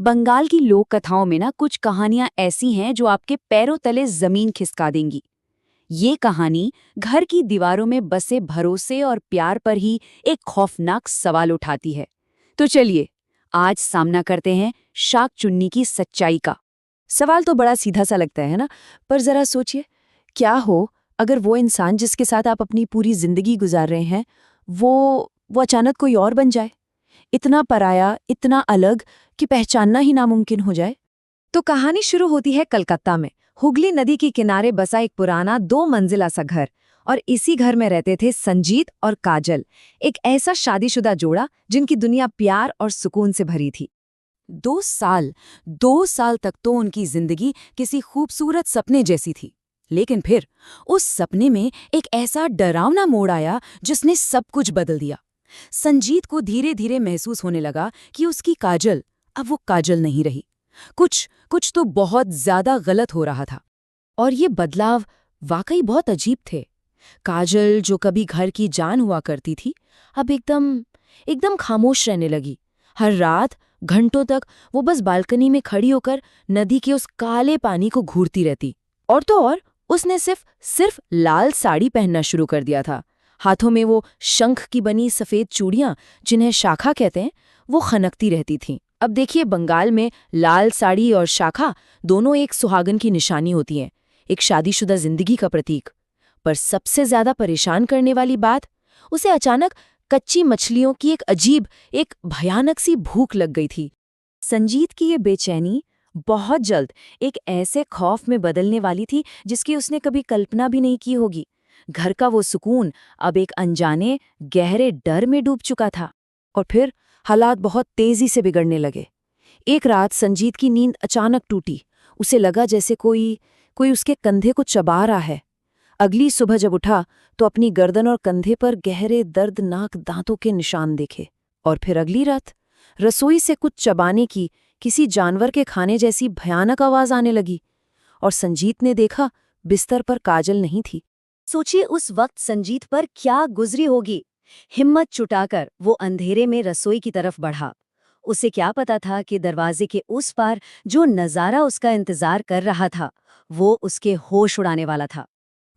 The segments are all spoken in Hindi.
बंगाल की लोक कथाओं में ना कुछ कहानियां ऐसी हैं जो आपके पैरों तले जमीन खिसका देंगी। ये कहानी घर की दीवारों में बसे भरोसे और प्यार पर ही एक खौफनाक सवाल उठाती है। तो चलिए आज सामना करते हैं शाक चुन्नी की सच्चाई का। सवाल तो बड़ा सीधा सा लगता है ना, पर जरा सोचिए, क्या हो अगर वो इंसान जिसके साथ आप अपनी पूरी जिंदगी गुजार रहे हैं वो अचानक कोई और बन जाए, इतना पराया, इतना अलग कि पहचानना ही नामुमकिन हो जाए। तो कहानी शुरू होती है कलकत्ता में। हुगली नदी के किनारे बसा एक पुराना 2 मंजिला सा घर, और इसी घर में रहते थे संजीत और काजल, एक ऐसा शादीशुदा जोड़ा जिनकी दुनिया प्यार और सुकून से भरी थी। 2 साल तक तो उनकी जिंदगी किसी खूबसूरत सपने जैसी थी। लेकिन फिर उस सपने में एक ऐसा डरावना मोड़ आया जिसने सब कुछ बदल दिया। संजीत को धीरे धीरे महसूस होने लगा कि उसकी काजल अब वो काजल नहीं रही। कुछ तो बहुत ज्यादा गलत हो रहा था। और ये बदलाव वाकई बहुत अजीब थे। काजल, जो कभी घर की जान हुआ करती थी, अब एकदम एकदम खामोश रहने लगी। हर रात घंटों तक वो बस बालकनी में खड़ी होकर नदी के उस काले पानी को घूरती रहती। और तो और उसने सिर्फ लाल साड़ी पहनना शुरू कर दिया था। हाथों में वो शंख की बनी सफेद चूड़ियां, जिन्हें शाखा कहते हैं, वो खनकती रहती थीं। अब देखिए, बंगाल में लाल साड़ी और शाखा दोनों एक सुहागन की निशानी होती हैं, एक शादीशुदा जिंदगी का प्रतीक। पर सबसे ज्यादा परेशान करने वाली बात, उसे अचानक कच्ची मछलियों की एक भयानक सी भूख लग गई थी। संजीत की ये बेचैनी बहुत जल्द एक ऐसे खौफ में बदलने वाली थी जिसकी उसने कभी कल्पना भी नहीं की होगी। घर का वो सुकून अब एक अनजाने गहरे डर में डूब चुका था। और फिर हालात बहुत तेजी से बिगड़ने लगे। एक रात संजीत की नींद अचानक टूटी। उसे लगा जैसे कोई उसके कंधे को चबा रहा है। अगली सुबह जब उठा तो अपनी गर्दन और कंधे पर गहरे दर्दनाक दांतों के निशान देखे। और फिर अगली रात रसोई से कुछ चबाने की, किसी जानवर के खाने जैसी भयानक आवाज आने लगी। और संजीत ने देखा, बिस्तर पर काजल नहीं थी। सोचिए उस वक्त संजीत पर क्या गुजरी होगी। हिम्मत जुटाकर वो अंधेरे में रसोई की तरफ बढ़ा। उसे क्या पता था कि दरवाजे के उस पार जो नजारा उसका इंतजार कर रहा था, वो उसके होश उड़ाने वाला था।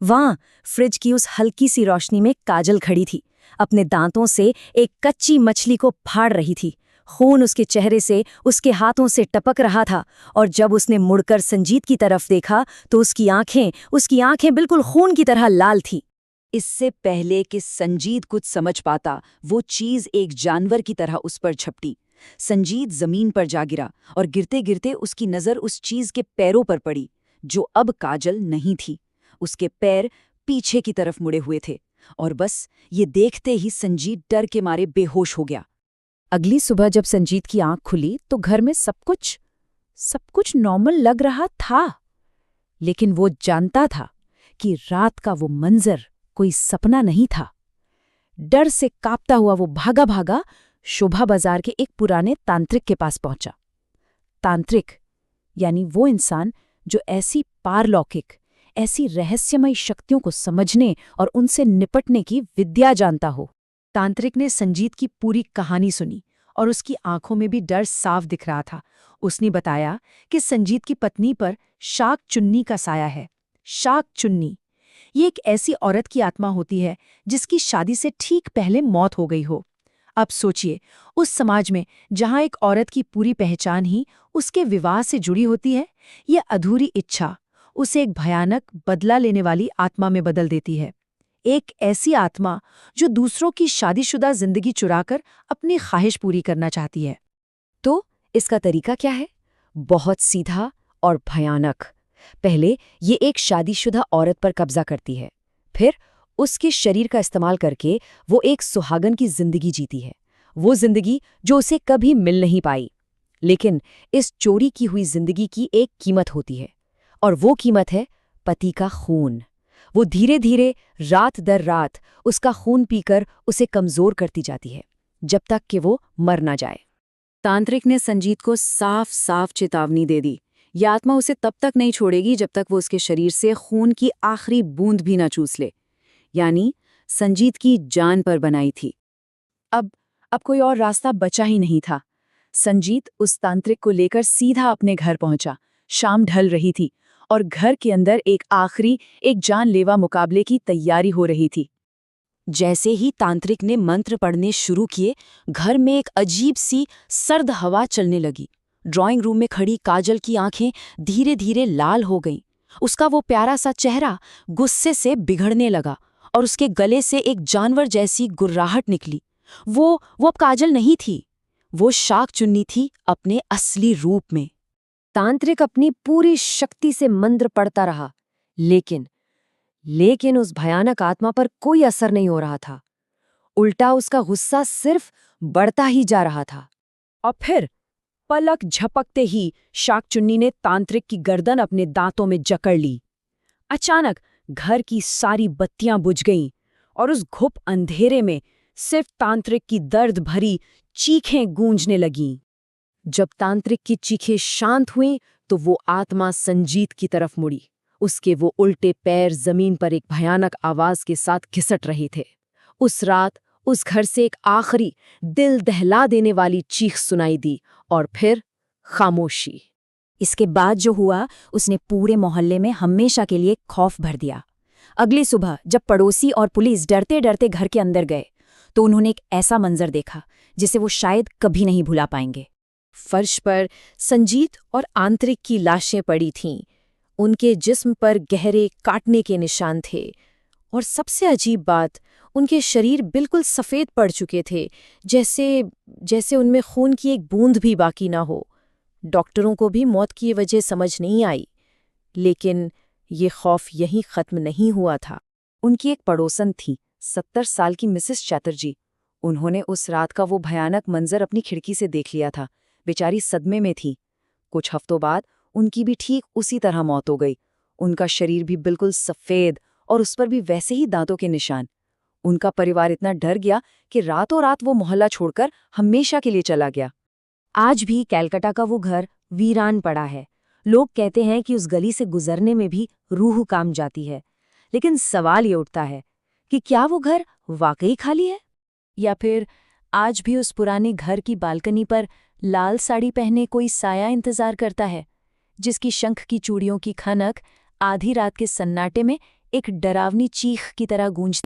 वहां फ्रिज की उस हल्की सी रोशनी में काजल खड़ी थी, अपने दांतों से एक कच्ची मछली को फाड़ रही थी। खून उसके चेहरे से, उसके हाथों से टपक रहा था। और जब उसने मुड़कर संजीत की तरफ देखा तो उसकी आंखें बिल्कुल खून की तरह लाल थी। इससे पहले कि संजीत कुछ समझ पाता, वो चीज एक जानवर की तरह उस पर झपटी। संजीत जमीन पर जा गिरा और गिरते गिरते उसकी नजर उस चीज के पैरों पर पड़ी, जो अब काजल नहीं थी। उसके पैर पीछे की तरफ मुड़े हुए थे, और बस ये देखते ही संजीत डर के मारे बेहोश हो गया। अगली सुबह जब संजीत की आंख खुली तो घर में सब कुछ नॉर्मल लग रहा था। लेकिन वो जानता था कि रात का वो मंजर कोई सपना नहीं था। डर से कांपता हुआ वो भागा भागा शोभा बाजार के एक पुराने तांत्रिक के पास पहुंचा। तांत्रिक यानी वो इंसान जो ऐसी पारलौकिक, ऐसी रहस्यमयी शक्तियों को समझने और उनसे निपटने की विद्या जानता हो। तांत्रिक ने संजीत की पूरी कहानी सुनी और उसकी आंखों में भी डर साफ दिख रहा था। उसने बताया कि संजीत की पत्नी पर शाक चुन्नी का साया है। शाक चुन्नी ये एक ऐसी औरत की आत्मा होती है जिसकी शादी से ठीक पहले मौत हो गई हो। अब सोचिए, उस समाज में जहां एक औरत की पूरी पहचान ही उसके विवाह से जुड़ी होती है, ये अधूरी इच्छा उसे एक भयानक बदला लेने वाली आत्मा में बदल देती है। एक ऐसी आत्मा जो दूसरों की शादीशुदा जिंदगी चुराकर अपनी ख्वाहिश पूरी करना चाहती है। तो इसका तरीका क्या है? बहुत सीधा और भयानक। पहले ये एक शादीशुदा औरत पर कब्जा करती है, फिर उसके शरीर का इस्तेमाल करके वो एक सुहागन की जिंदगी जीती है, वो जिंदगी जो उसे कभी मिल नहीं पाई। लेकिन इस चोरी की हुई जिंदगी की एक कीमत होती है, और वो कीमत है पति का खून। वो धीरे धीरे, रात दर रात उसका खून पीकर उसे कमजोर करती जाती है, जब तक कि वो मर ना जाए। तांत्रिक ने संजीत को साफ साफ चेतावनी दे दी, यह आत्मा उसे तब तक नहीं छोड़ेगी जब तक वो उसके शरीर से खून की आखिरी बूंद भी न चूस ले। यानी संजीत की जान पर बनाई थी। अब कोई और रास्ता बचा ही नहीं था। संजीत उस तांत्रिक को लेकर सीधा अपने घर पहुंचा। शाम ढल रही थी और घर के अंदर एक जानलेवा मुकाबले की तैयारी हो रही थी। जैसे ही तांत्रिक ने मंत्र पढ़ने शुरू किए, घर में एक अजीब सी सर्द हवा चलने लगी। ड्राइंग रूम में खड़ी काजल की आंखें धीरे धीरे लाल हो गईं। उसका वो प्यारा सा चेहरा गुस्से से बिगड़ने लगा और उसके गले से एक जानवर जैसी गुर्राहट निकली। वो अब काजल नहीं थी, वो शाक चुन्नी थी अपने असली रूप में। तांत्रिक अपनी पूरी शक्ति से मंत्र पढ़ता रहा, लेकिन उस भयानक आत्मा पर कोई असर नहीं हो रहा था। उल्टा उसका गुस्सा सिर्फ बढ़ता ही जा रहा था। और फिर पलक झपकते ही शाकचुन्नी ने तांत्रिक की गर्दन अपने दांतों में जकड़ ली। अचानक घर की सारी बत्तियां बुझ गईं और उस घुप अंधेरे में सिर्फ तांत्रिक की दर्द भरी चीखें गूंजने लगीं। जब तांत्रिक की चीखें शांत हुईं तो वो आत्मा संजीत की तरफ मुड़ी। उसके वो उल्टे पैर जमीन पर एक भयानक आवाज के साथ घिसट रहे थे। उस रात उस घर से एक आखिरी दिल दहला देने वाली चीख सुनाई दी और फिर खामोशी। इसके बाद जो हुआ उसने पूरे मोहल्ले में हमेशा के लिए खौफ भर दिया। अगली सुबह जब पड़ोसी और पुलिस डरते डरते घर के अंदर गए तो उन्होंने एक ऐसा मंजर देखा जिसे वो शायद कभी नहीं भुला पाएंगे। फर्श पर संजीत और आंतरिक की लाशें पड़ी थीं। उनके जिस्म पर गहरे काटने के निशान थे और सबसे अजीब बात, उनके शरीर बिल्कुल सफ़ेद पड़ चुके थे, जैसे उनमें खून की एक बूंद भी बाकी ना हो। डॉक्टरों को भी मौत की वजह समझ नहीं आई, लेकिन ये खौफ यहीं ख़त्म नहीं हुआ था। उनकी एक पड़ोसन थी, 70 साल की मिसेस चैटर्जी। उन्होंने उस रात का वो भयानक मंजर अपनी खिड़की से देख लिया था। बेचारी सदमे में थी। कुछ हफ्तों बाद उनकी भी ठीक उसी तरह मौत हो गई। उनका शरीर भी बिल्कुल सफ़ेद और उस पर भी वैसे ही दांतों के निशान। उनका परिवार इतना डर गया कि रातों रात वो मोहल्ला छोड़कर हमेशा के लिए चला गया। आज भी कैलकाटा का वो घर वीरान पड़ा है। लोग कहते हैं कि उस गली से गुजरने में भी रूह काम जाती है। लेकिन सवाल ये उठता है कि क्या वो घर वाकई खाली है, या फिर आज भी उस पुराने घर की बालकनी पर लाल साड़ी पहने कोई साया इंतजार करता है, जिसकी शंख की चूड़ियों की खनक आधी रात के सन्नाटे में एक डरावनी चीख की तरह गूंजती